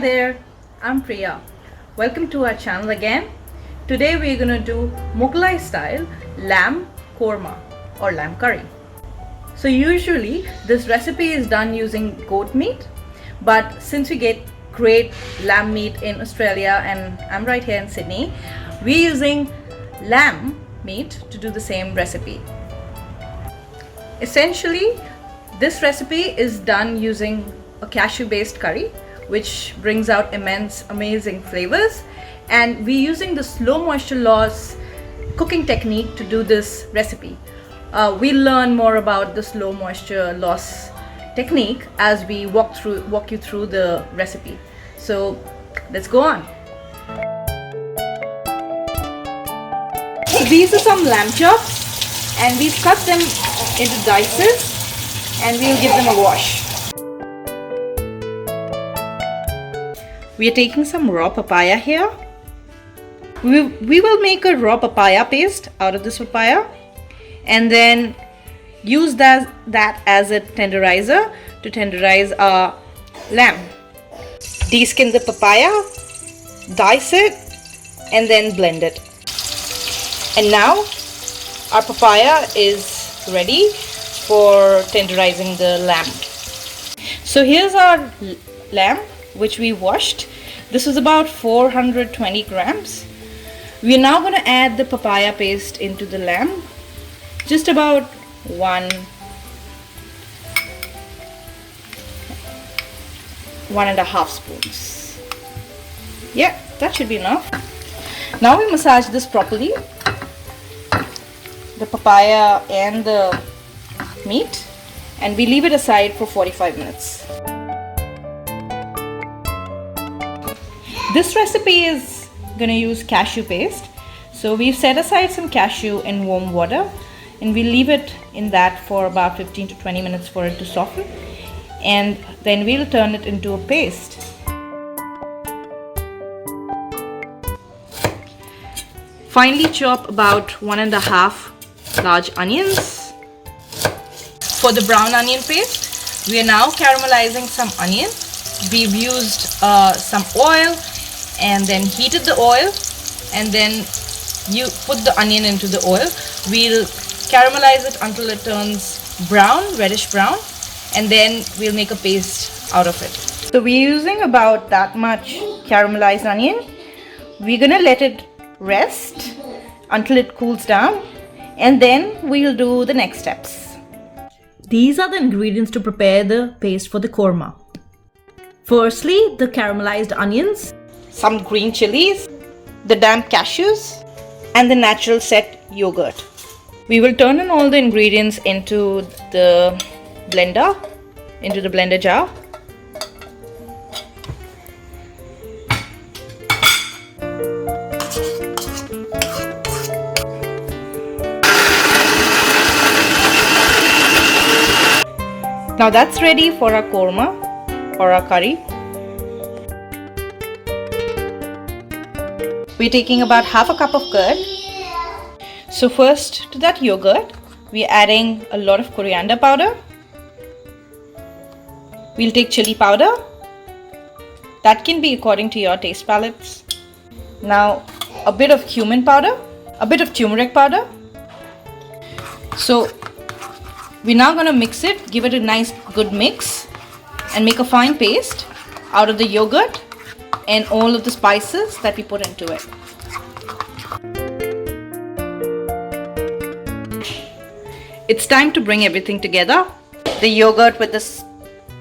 there, I'm Priya. Welcome to our channel again. Today we're going to do Mughlai style lamb korma or lamb curry. So usually this recipe is done using goat meat, but since we get great lamb meat in Australia and I'm right here in Sydney, we're using lamb meat to do the same recipe. Essentially, this recipe is done using a cashew based curry, which brings out amazing flavors, and we're using the slow moisture loss cooking technique to do this recipe. We'll learn more about the slow moisture loss technique as we walk you through the recipe. So let's go on. So these are some lamb chops and we've cut them into dices and we'll give them a wash. We are taking some raw papaya here. We will make a raw papaya paste out of this papaya and then use that as a tenderizer to tenderize our lamb. Deskin the papaya, dice it and then blend it. And now our papaya is ready for tenderizing the lamb. So here's our lamb which we washed. This was about 420 grams. We are now going to add the papaya paste into the lamb. Just about 1.5 spoons. Yeah, that should be enough. Now we massage this properly, the papaya and the meat, and we leave it aside for 45 minutes. This recipe is going to use cashew paste. So we've set aside some cashew in warm water and we leave it in that for about 15 to 20 minutes for it to soften, and then we'll turn it into a paste. Finely chop about 1.5 large onions. For the brown onion paste, we are now caramelizing some onion. We've used some oil and then heated the oil, and then you put the onion into the oil. We'll caramelize it until it turns brown, reddish brown, and then we'll make a paste out of it. So we're using about that much caramelized onion. We're gonna let it rest until it cools down, and then we'll do the next steps. These are the ingredients to prepare the paste for the korma. Firstly, the caramelized onions, some green chilies, the damp cashews, and the natural set yogurt. We will turn in all the ingredients into the blender jar. Now that's ready for our korma or our curry. We're taking about half a cup of curd. So first, to that yogurt, we're adding a lot of coriander powder. We'll take chili powder. That can be according to your taste palettes. Now, a bit of cumin powder, a bit of turmeric powder. So we're now going to mix it, give it a nice good mix and make a fine paste out of the yogurt and all of the spices that we put into it. It's time to bring everything together. The yogurt with the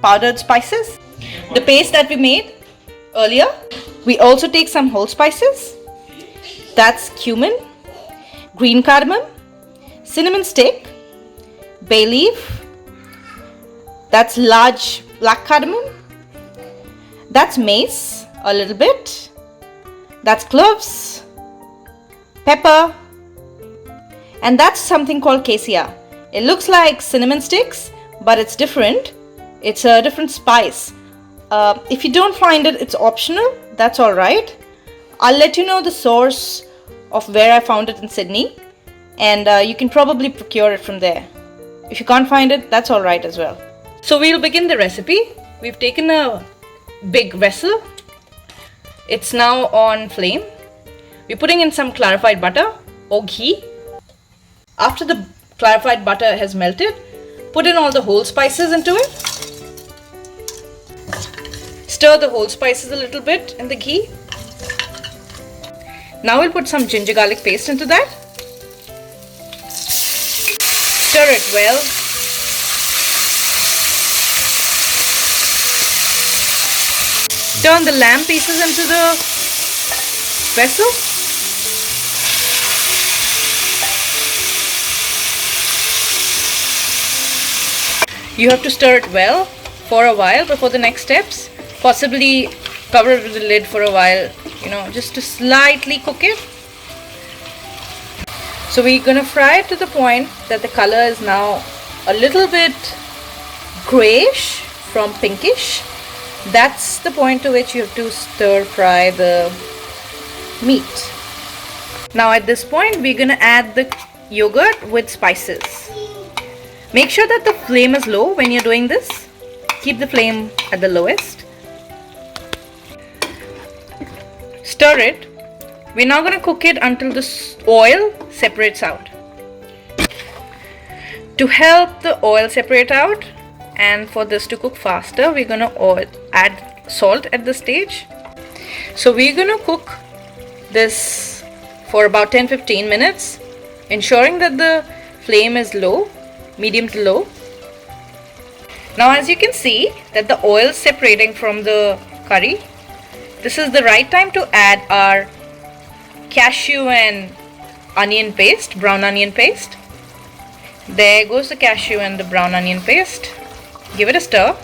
powdered spices, the paste that we made earlier. We also take some whole spices. That's cumin, green cardamom, cinnamon stick, bay leaf, that's large black cardamom, that's mace, a little bit, that's cloves, pepper, and that's something called Cassia. It looks like cinnamon sticks, but it's different. It's a different spice. If you don't find it, it's optional. That's alright. I'll let you know the source of where I found it in Sydney, and you can probably procure it from there. If you can't find it, that's alright as well. So we'll begin the recipe. We've taken a big vessel It's now on flame. We're putting in some clarified butter or ghee. After the clarified butter has melted, put in all the whole spices into it. Stir the whole spices a little bit in the ghee. Now we'll put some ginger garlic paste into that. Stir it well. Turn the lamb pieces into the vessel. You have to stir it well for a while before the next steps. Possibly cover it with the lid for a while, just to slightly cook it. So we're going to fry it to the point that the color is now a little bit grayish from pinkish. That's the point to which you have to stir fry the meat. Now at this point we're going to add the yogurt with spices. Make sure that the flame is low when you're doing this. Keep the flame at the lowest. Stir it. We're now going to cook it until the oil separates out. To help the oil separate out and for this to cook faster, we're going to add salt at this stage. So we're going to cook this for about 10-15 minutes, ensuring that the flame is low, medium to low. Now as you can see that the oil is separating from the curry, this is the right time to add our cashew and onion paste, brown onion paste. There goes the cashew and the brown onion paste. Give it a stir.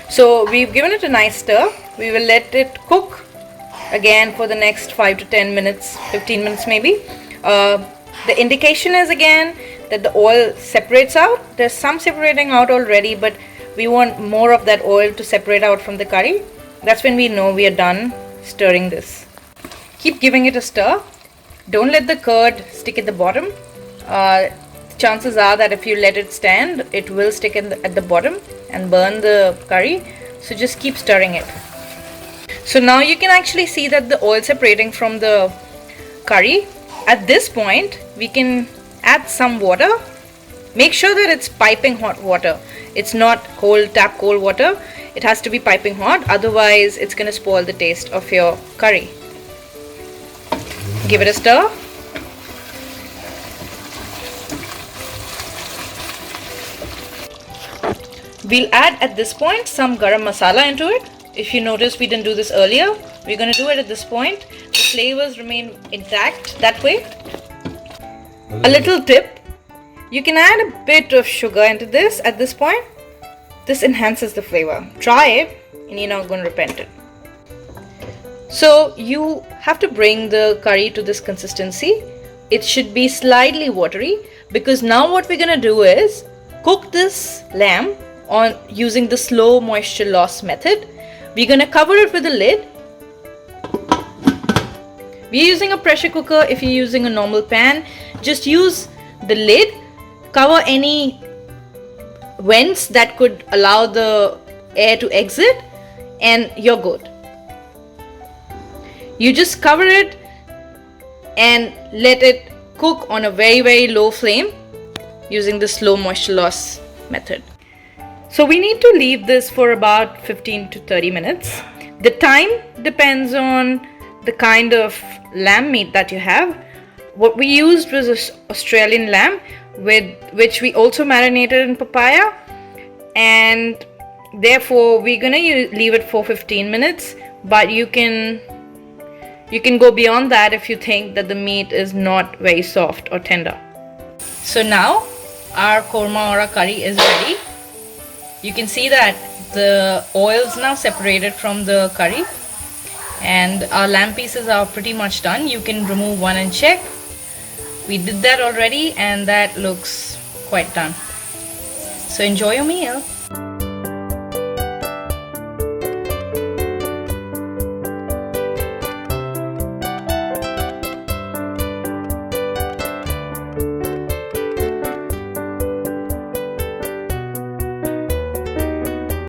So we've given it a nice stir. We will let it cook again for the next 5 to 10 minutes, 15 minutes maybe. The indication is again that the oil separates out. There's some separating out already, but we want more of that oil to separate out from the curry. That's when we know we are done stirring this. Keep giving it a stir. Don't let the curd stick at the bottom. Chances are that if you let it stand, it will stick at the bottom and burn the curry. So just keep stirring it. So now you can actually see that the oil separating from the curry. At this point, we can add some water. Make sure that it's piping hot water. It's not tap cold water. It has to be piping hot, otherwise it's going to spoil the taste of your curry. Give it a stir. We'll add at this point some garam masala into it. If you notice, we didn't do this earlier. We're going to do it at this point. The flavors remain intact that way. A little tip. You can add a bit of sugar into this at this point. This enhances the flavor. Try it and you're not going to repent it. So you have to bring the curry to this consistency. It should be slightly watery, because now what we're going to do is cook this lamb on using the slow moisture loss method. We're going to cover it with a lid. We're using a pressure cooker. If you're using a normal pan, just use the lid. Cover any vents that could allow the air to exit and you're good. You just cover it and let it cook on a very low flame using the slow moisture loss method. So we need to leave this for about 15 to 30 minutes. The time depends on the kind of lamb meat that you have. What we used was Australian lamb, with which we also marinated in papaya, and therefore we're gonna leave it for 15 minutes, but you can go beyond that if you think that the meat is not very soft or tender. So now our korma or our curry is ready. You can see that the oil is now separated from the curry and our lamb pieces are pretty much done. You can remove one and check. We did that already and that looks quite done. So enjoy your meal.